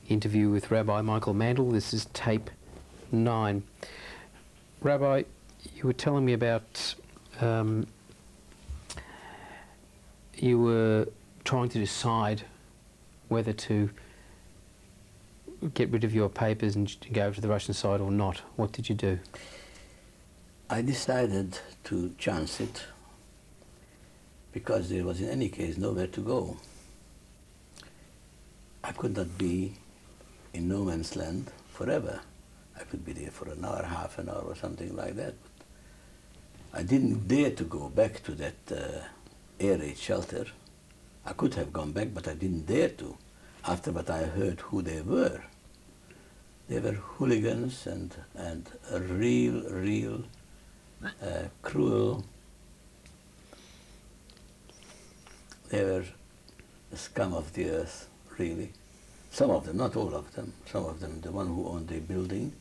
interview with Rabbi Michael Mandel. This is tape 9. Rabbi, you were telling me about you were trying to decide whether to get rid of your papers and go over to the Russian side or not. What did you do? I decided to chance it because there was in any case nowhere to go. I could not be in no man's land forever. I could be there for an hour, half an hour or something like that. But I didn't dare to go back to that air raid shelter. I could have gone back, but I didn't dare to after what I heard who they were. They were hooligans and real cruel. They were the scum of the earth, really. Some of them, not all of them. Some of them, the one who owned the building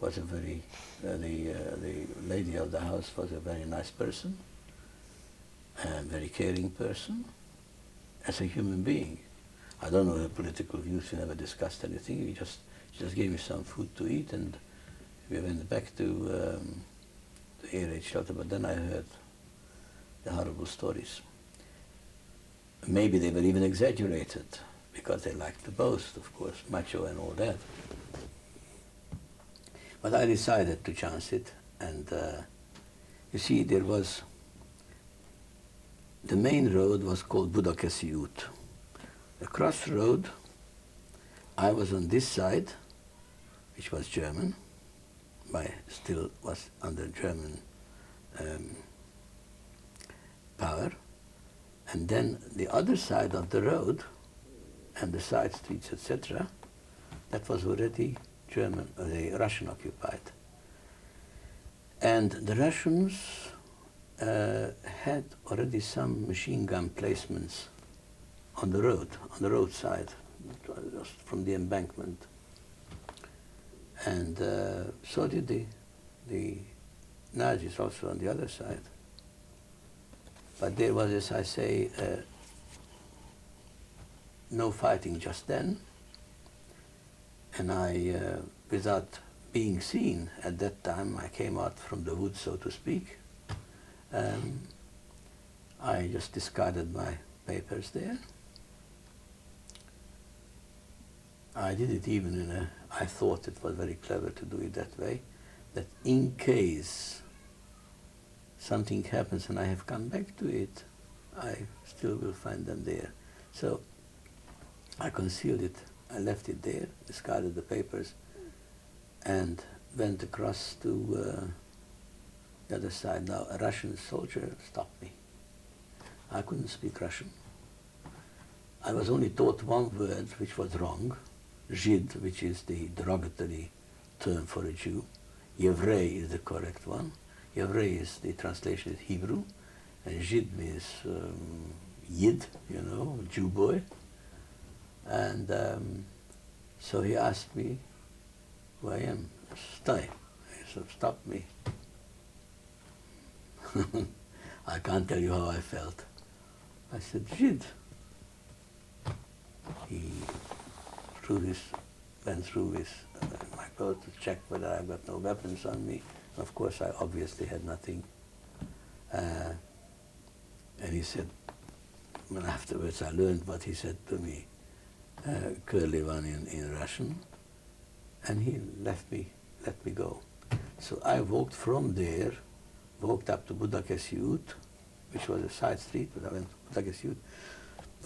was a very, the lady of the house was a very nice person, a very caring person, as a human being. I don't know her political views, we never discussed anything, she just gave me some food to eat and we went back to the air raid shelter, but then I heard the horrible stories. Maybe they were even exaggerated, because they liked to boast, of course, macho and all that. But I decided to chance it, and you see, there was, the main road was called Budakeszi út. The crossroad, I was on this side, which was German, still was under German power, and then the other side of the road, and the side streets, etc., that was already German, Russian occupied. And the Russians had already some machine gun placements on the roadside, just from the embankment. And so did the Nazis also on the other side. But there was, as I say, no fighting just then, and I, without being seen at that time, I came out from the woods, so to speak. I just discarded my papers there. I did it even in I thought it was very clever to do it that way, that in case something happens and I have come back to it, I still will find them there. So I concealed it, I left it there, discarded the papers, and went across to the other side. Now a Russian soldier stopped me. I couldn't speak Russian. I was only taught one word which was wrong, Žid, which is the derogatory term for a Jew. Yevrei is the correct one. Yevrei is, the translation is Hebrew, and Žid means Yid, you know, Jew boy. And so he asked me who I am. Stai. He said, stop me. I can't tell you how I felt. I said, Žid. He went through his my coat to check whether I've got no weapons on me. Of course, I obviously had nothing. And he said, well, afterwards I learned what he said to me, curly one in Russian, and he let me go. So I walked from there, walked up to Budakeszi út, which was a side street, but I went to Budakeszi út.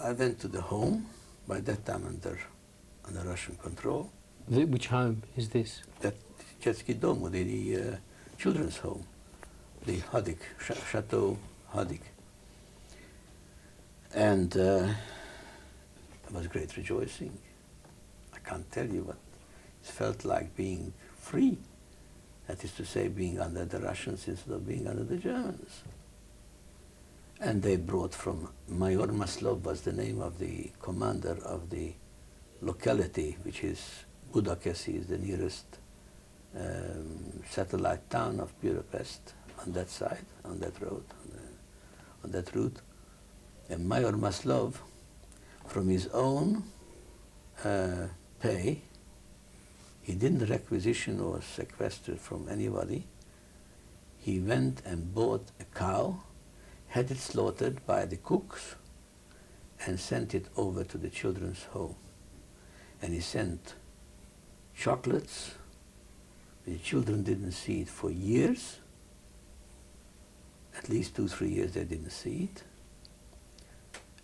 I went to the home, by that time under Russian control. Which home is this? That Детский дом, the children's home, the Hadik, Chateau Hadik. And there was great rejoicing. I can't tell you what it felt like being free. That is to say, being under the Russians instead of being under the Germans. And they brought from, Major Maslov was the name of the commander of the locality, which is Budakeszi, is the nearest satellite town of Budapest, on that side, on that road, on that route. And Major Maslov, from his own pay. He didn't requisition or sequester from anybody. He went and bought a cow, had it slaughtered by the cooks, and sent it over to the children's home. And he sent chocolates. The children didn't see it for years. At least 2-3 years they didn't see it.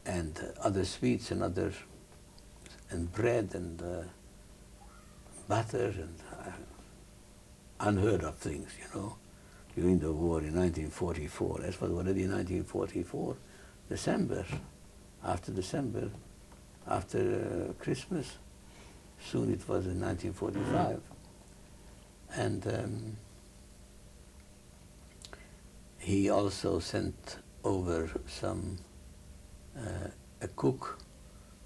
And other sweets and bread and butter and unheard of things, you know, during the war in 1944. That was already 1944, December, after Christmas. Soon it was in 1945. And he also sent over a cook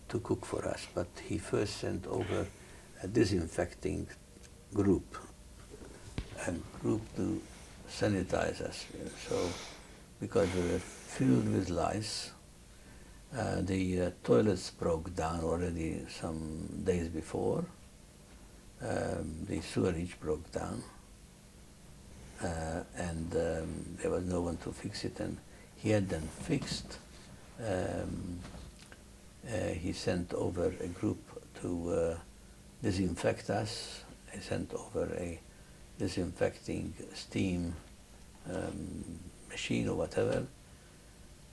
to cook for us, but he first sent over a disinfecting group to sanitize us. So, because we were filled with lice, the toilets broke down already some days before. The sewerage broke down, and there was no one to fix it, and he had them fixed. He sent over a group to disinfect us. He sent over a disinfecting steam machine or whatever,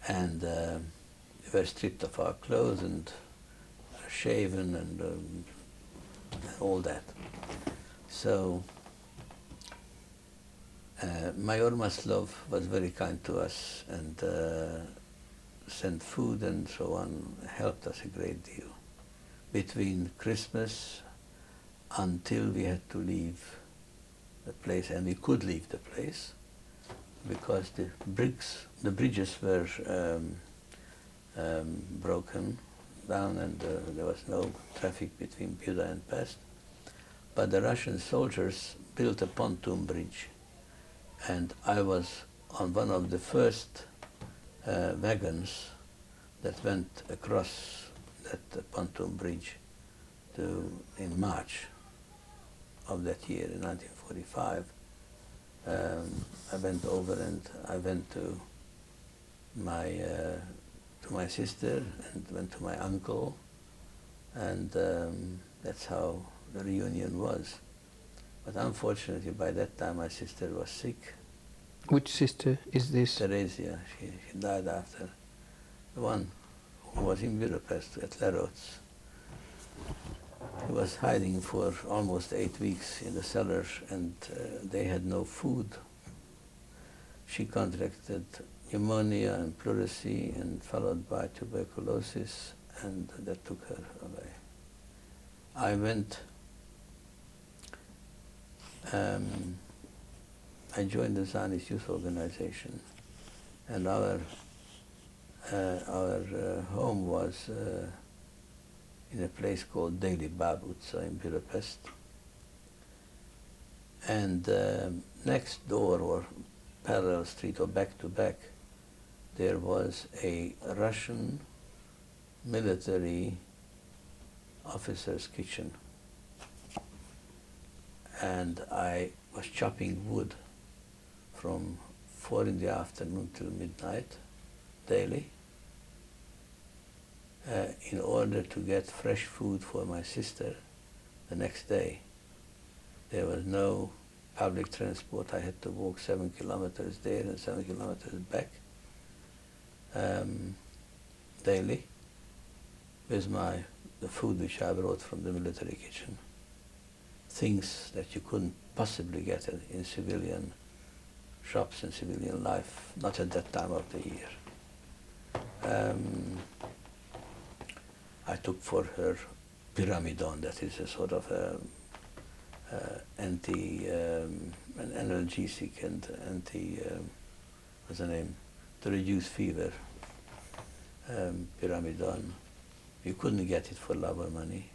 and we were stripped of our clothes and shaven and all that. So Mayor Maslov was very kind to us and sent food and so on, helped us a great deal. Between Christmas until we had to leave the place, and we could leave the place because the bridges were broken down, and there was no traffic between Buda and Pest. But the Russian soldiers built a pontoon bridge, and I was on one of the first wagons that went across that pontoon bridge in March of that year, in 1945. I went over and I went to my sister and went to my uncle, and that's how the reunion was. But unfortunately, by that time, my sister was sick. Which sister is this? Teresia, she died after. The one who was in Budapest at Lerots. He was hiding for almost 8 weeks in the cellar, and they had no food. She contracted pneumonia and pleurisy, and followed by tuberculosis, and that took her away. I went, I joined the Zionist Youth Organization, and our home was in a place called Deli Babutza in Budapest. And next door, or parallel street, or back to back, there was a Russian military officer's kitchen. And I was chopping wood from 4 in the afternoon till midnight daily in order to get fresh food for my sister the next day. There was no public transport. I had to walk 7 kilometers there and 7 kilometers back daily with the food which I brought from the military kitchen. Things that you couldn't possibly get in civilian shops and civilian life, not at that time of the year. I took for her pyramidon, that is a sort of an analgesic and what's the name, to reduce fever, pyramidon. You couldn't get it for love or money.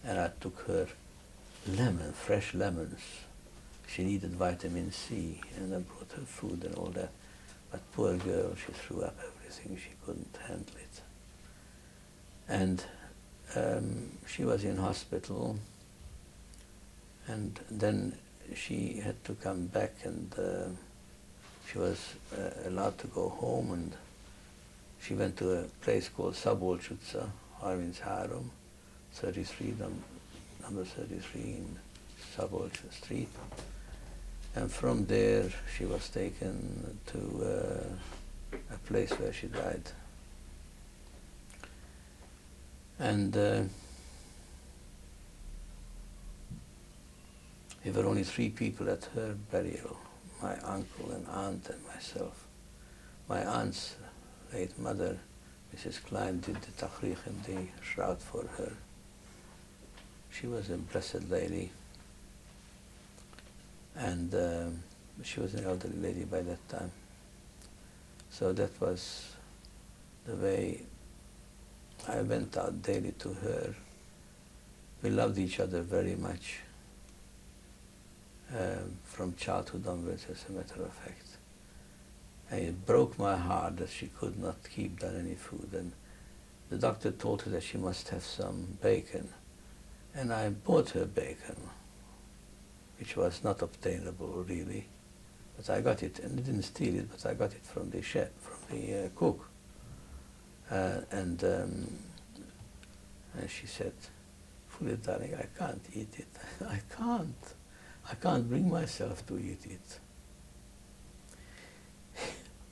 And I took her fresh lemons. She needed vitamin C, and I brought her food and all that. But poor girl, she threw up everything, she couldn't handle it. And she was in hospital, and then she had to come back, and she was allowed to go home, and she went to a place called Szabolcs-utca, Arvin's Három, 33, number 33 in Szabolcs Street. And from there she was taken to a place where she died. And there were only 3 people at her burial, my uncle and aunt and myself. My aunt's late mother, Mrs. Klein, did the tachrich and the shroud for her. She was a blessed lady, and she was an elderly lady by that time. So that was the way I went out daily to her. We loved each other very much, from childhood onwards, as a matter of fact. And it broke my heart that she could not keep down any food, and the doctor told her that she must have some bacon. And I bought her bacon, which was not obtainable really, but I got it, and I didn't steal it, but I got it from the chef, from the cook. And she said, "Fully, darling, I can't eat it. I can't bring myself to eat it."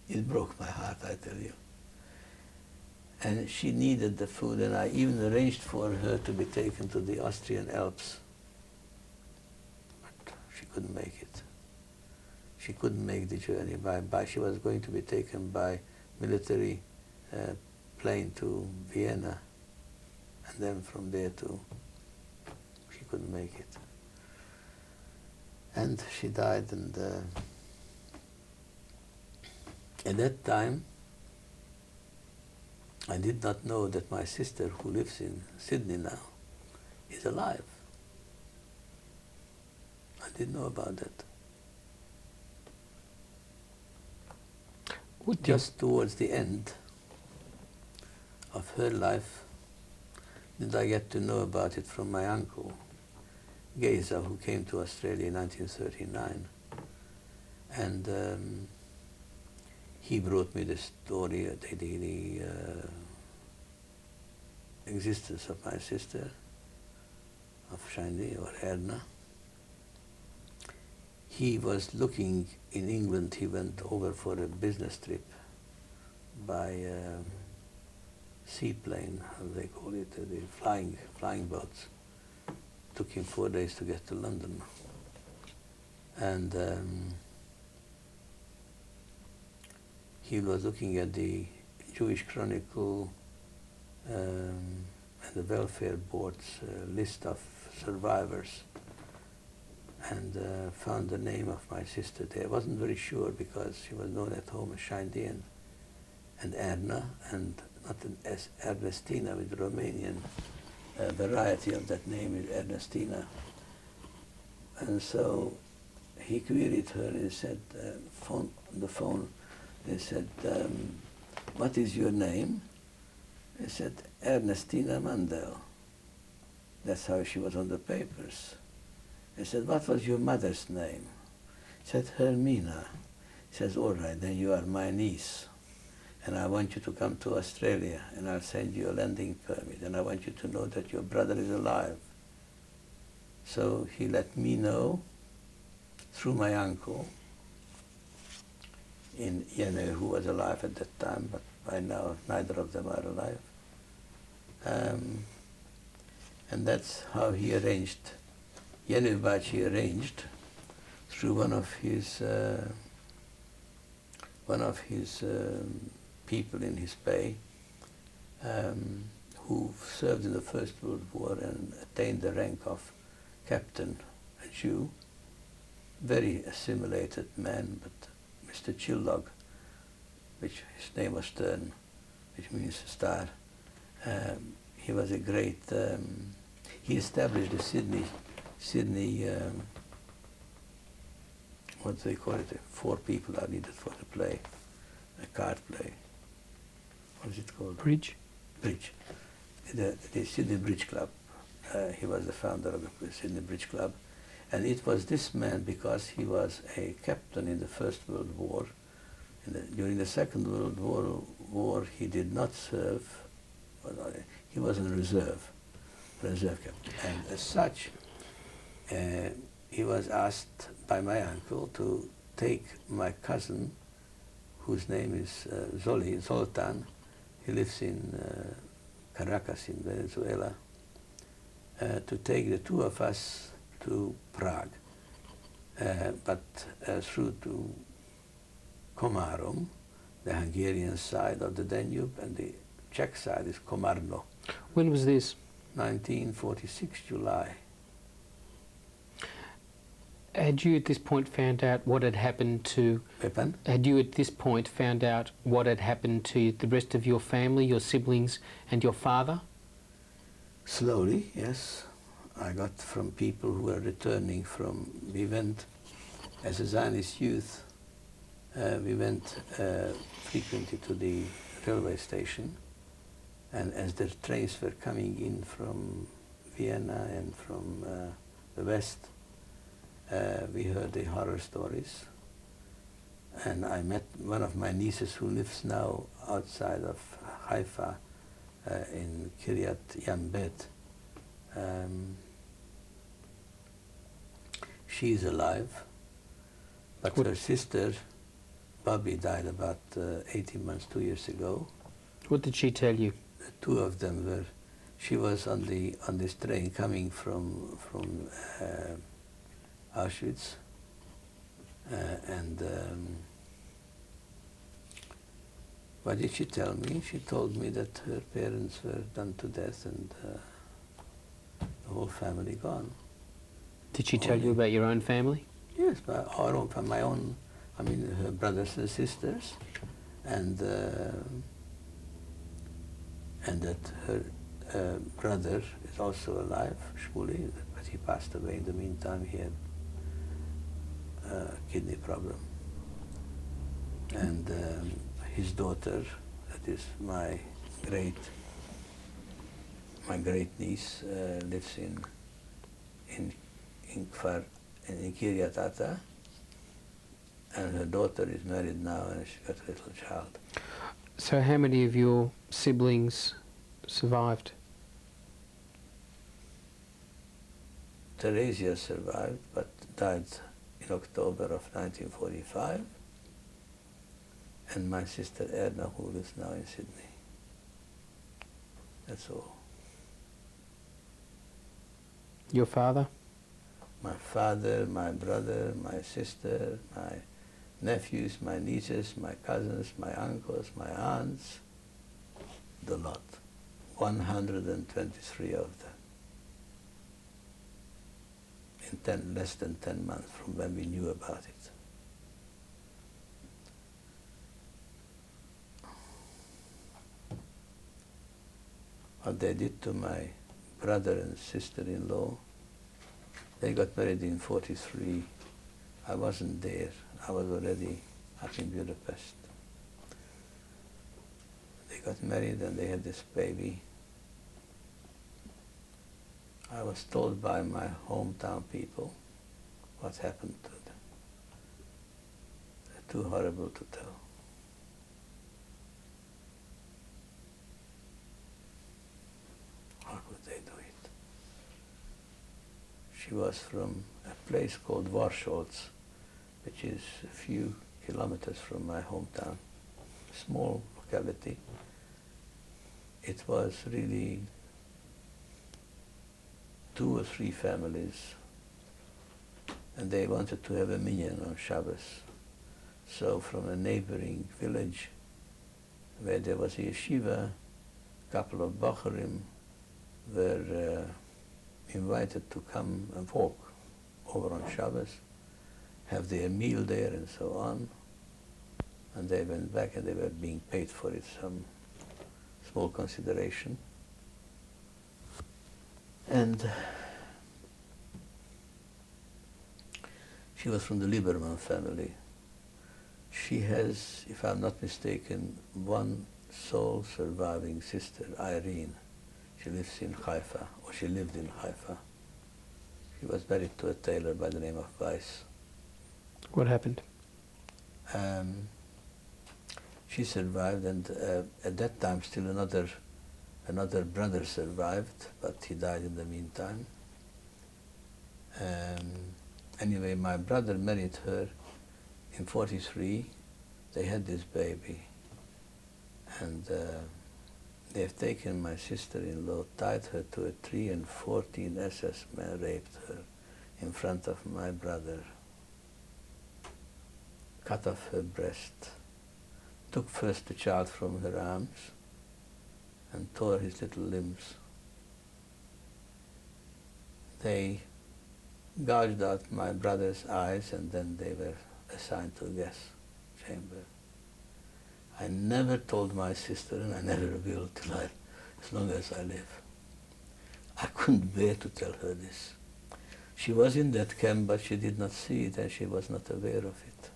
It broke my heart, I tell you. And she needed the food, and I even arranged for her to be taken to the Austrian Alps. But she couldn't make it. She couldn't make the journey. She was going to be taken by military plane to Vienna, and then from there to, she couldn't make it. And she died, and at that time, I did not know that my sister, who lives in Sydney now, is alive. I didn't know about that. Just towards the end of her life did I get to know about it from my uncle, Geza, who came to Australia in 1939. And he brought me the story, the existence of my sister, of Shiny or Erna. He was looking in England. He went over for a business trip by seaplane, how they call it, the flying boats. Took him 4 days to get to London. And he was looking at the Jewish Chronicle and the Welfare Board's list of survivors, and found the name of my sister there. I wasn't very sure because she was known at home as Shindi and Erna, and not as Ernestina, with the Romanian variety of that name is Ernestina. And so he queried her and said, on the phone, he said, "What is your name?" He said, "Ernestina Mandel." That's how she was on the papers. He said, "What was your mother's name?" He said, "Hermina." He says, "All right, then you are my niece, and I want you to come to Australia, and I'll send you a landing permit, and I want you to know that your brother is alive." So he let me know through my uncle in Yenö, who was alive at that time, but by now neither of them are alive. And that's how he arranged, Yenö Bácsi arranged through one of his people in his pay, who served in the First World War and attained the rank of captain, a Jew, very assimilated man, but Mr. Chillog, which his name was Stern, which means star. He was a great, he established the Sydney, what do they call it, 4 people are needed for the play, a card play. What is it called? Bridge. Bridge. the Sydney Bridge Club. He was the founder of the Sydney Bridge Club. And it was this man, because he was a captain in the First World War. During the Second World War, he did not serve. He was in reserve captain. And as such, he was asked by my uncle to take my cousin, whose name is Zoltan. He lives in Caracas in Venezuela, to take the two of us to Prague, but through to Komárom, the Hungarian side of the Danube, and the Czech side is Komárno. When was this? 1946, July. Had you at this point found out what had happened to... Pardon? Had you at this point found out what had happened to the rest of your family, your siblings and your father? Slowly, yes. I got from people who were returning from... We went, as a Zionist youth, we went frequently to the railway station, and as the trains were coming in from Vienna and from the west, we heard the horror stories. And I met one of my nieces who lives now outside of Haifa in Kiryat Yambet. She's alive, but her sister, Bobby, died about 18 months, 2 years ago. What did she tell you? The two of them were, she was on this train coming from Auschwitz, and what did she tell me? She told me that her parents were done to death and the whole family gone. Did she tell you about your own family? Yes, our own, my own, I mean, her brothers and sisters, and that her brother is also alive, Shmuley, but he passed away in the meantime. He had a kidney problem. And his daughter, that is my great niece, lives in Kiryat Ata, and her daughter is married now and she's got a little child. So how many of your siblings survived? Theresia survived, but died in October of 1945, and my sister Erna, who lives now in Sydney. That's all. Your father? My father, my brother, my sister, my nephews, my nieces, my cousins, my uncles, my aunts, the lot. 123 of them. In less than 10 months from when we knew about it. What they did to my brother and sister-in-law, they got married in 43. I wasn't there. I was already up in Budapest. They got married and they had this baby. I was told by my hometown people what happened to them. They're too horrible to tell. How could they do it? She was from a place called Warscholz, which is a few kilometers from my hometown, a small locality. It was really 2 or 3 families, and they wanted to have a minyan on Shabbos. So from a neighboring village where there was a yeshiva, a couple of Bochurim were invited to come and walk over on Shabbos, have their meal there and so on. And they went back and they were being paid for it some small consideration. And she was from the Lieberman family. She has, if I'm not mistaken, one sole surviving sister, Irene. She lives in Haifa, or she lived in Haifa. She was married to a tailor by the name of Weiss. What happened? She survived, and at that time still another brother survived, but he died in the meantime. Anyway, my brother married her in '43. They had this baby, and they've taken my sister-in-law, tied her to a tree, and 14 SS men raped her in front of my brother, cut off her breast, took first the child from her arms, and tore his little limbs. They gouged out my brother's eyes, and then they were assigned to a gas chamber. I never told my sister, and I never will till as long as I live. I couldn't bear to tell her this. She was in that camp, but she did not see it, and she was not aware of it.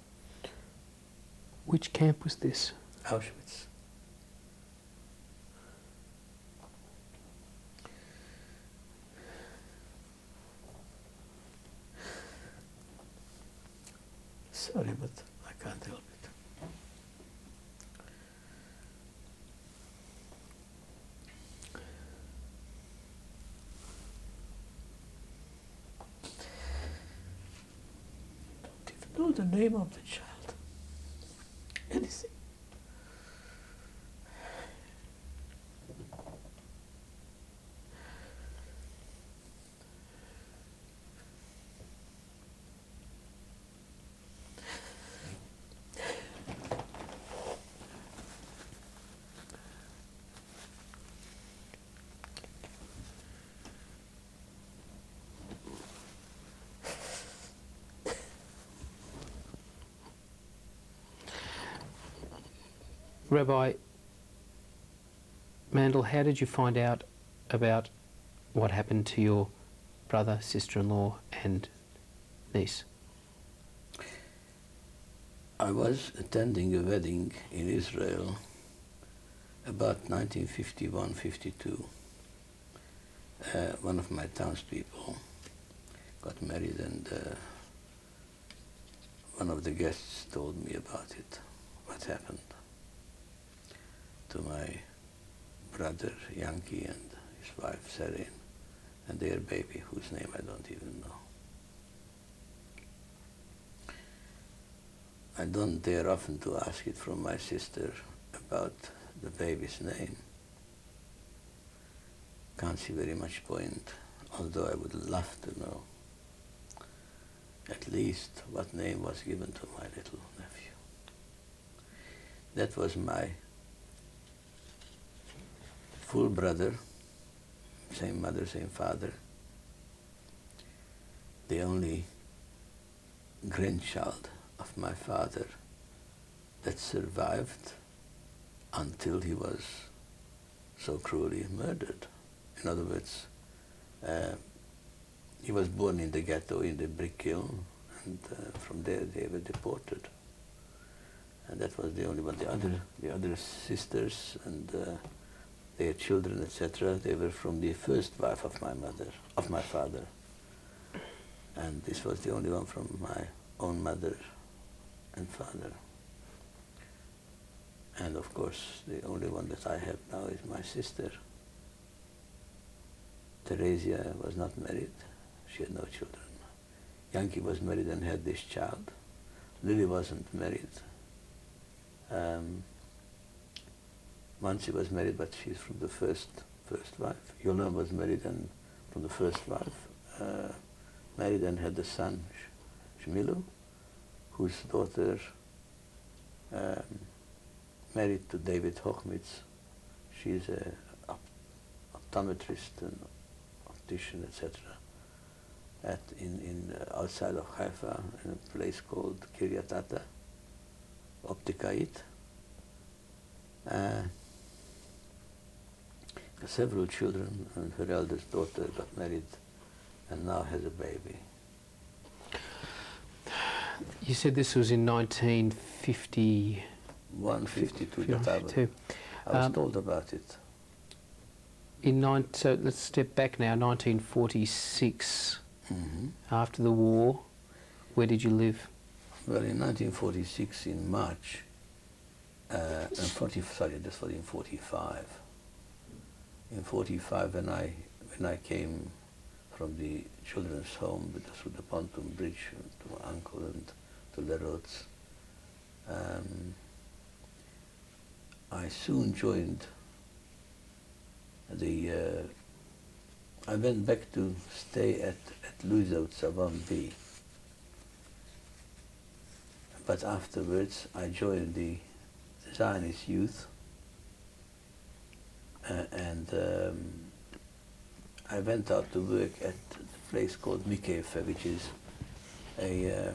Which camp was this? Auschwitz. Sorry, but I can't help it. Don't even know the name of the child. Anything. Rabbi Mandel, how did you find out about what happened to your brother, sister-in-law and niece? I was attending a wedding in Israel about 1951-52. One of my townspeople got married, and one of the guests told me about it, what happened to my brother Yankee and his wife Serin and their baby, whose name I don't even know. I don't dare often to ask it from my sister about the baby's name. Can't see very much point, although I would love to know at least what name was given to my little nephew. That was my full brother, same mother, same father, the only grandchild of my father that survived until he was so cruelly murdered. In other words, he was born in the ghetto, in the brick kiln, and from there they were deported. And that was the only one. The other sisters and their children, etc., they were from the first wife of my father. And this was the only one from my own mother and father. And of course, the only one that I have now is my sister. Theresia was not married. She had no children. Yankee was married and had this child. Lily wasn't married. Mansi was married, but she's from the first wife. Yolam was married and from the first wife, married and had the son Shmilu, whose daughter married to David Hochmitz. She's an optometrist and optician, etc. Outside of Haifa, in a place called Kiryat Ata, Optikait. Several children, and her eldest daughter got married and now has a baby. You said this was in 1950... 52. I was told about it. So let's step back now. 1946. Mm-hmm. After the war, where did you live? Well, in 1946, in March, and this was in 45. In 45, when I came from the children's home through the pontoon bridge to my uncle and to Les Rots, I soon joined I went back to stay at Louisot Savan B. But afterwards I joined the Zionist youth and I went out to work at a place called Mikefe, which is a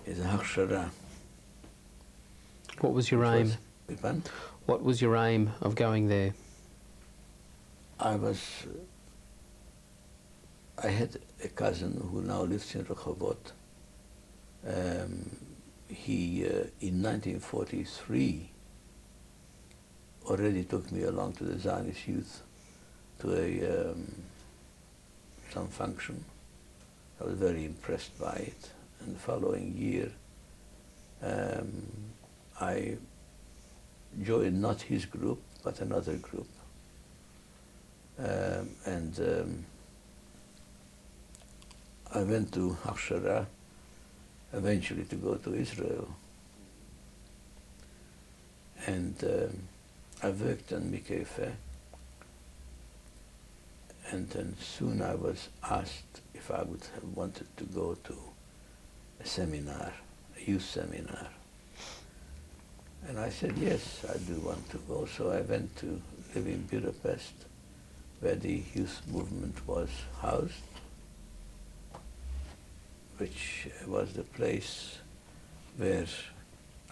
Hachshara. What was your aim? Pardon? What was your aim of going there? I had a cousin who now lives in Rehovot. He, in 1943, already took me along to the Zionist youth to some function. I was very impressed by it. And the following year, I joined not his group, but another group. I went to Hachshara, eventually to go to Israel. And I worked on Mikefe, and then soon I was asked if I would have wanted to go to a seminar, a youth seminar. And I said, yes, I do want to go. So I went to live in Budapest, where the youth movement was housed, which was the place where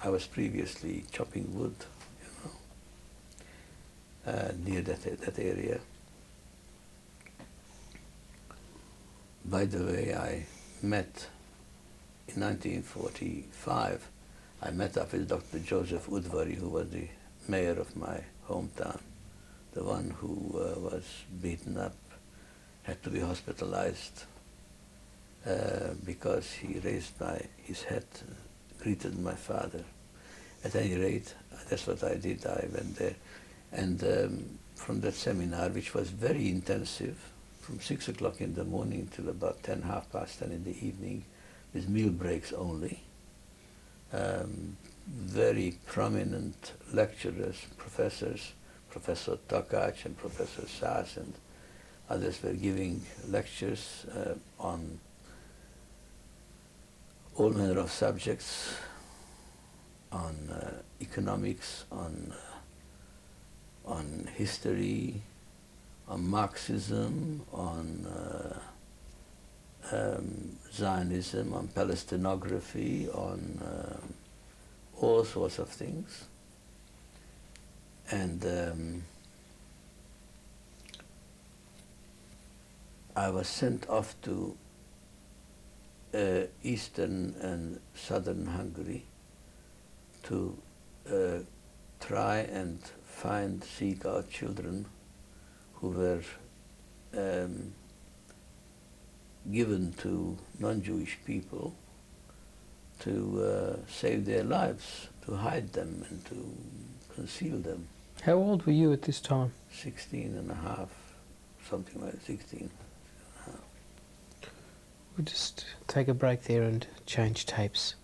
I was previously chopping wood, near that area. By the way, I met, in 1945, I met up with Dr. Joseph Udvari, who was the mayor of my hometown, the one who was beaten up, had to be hospitalized because he raised his head, greeted my father. At any rate, that's what I did. I went there. And from that seminar, which was very intensive, from 6 o'clock in the morning till about 10, half past 10 in the evening, with meal breaks only, very prominent lecturers, professors, Professor Tokac and Professor Sass and others were giving lectures on all manner of subjects, on economics, on history, on Marxism, on Zionism, on Palestinography, on all sorts of things. And I was sent off to eastern and southern Hungary to try and seek out children who were given to non-Jewish people to save their lives, to hide them and to conceal them. How old were you at this time? 16 and a half, something like 16. We'll just take a break there and change tapes.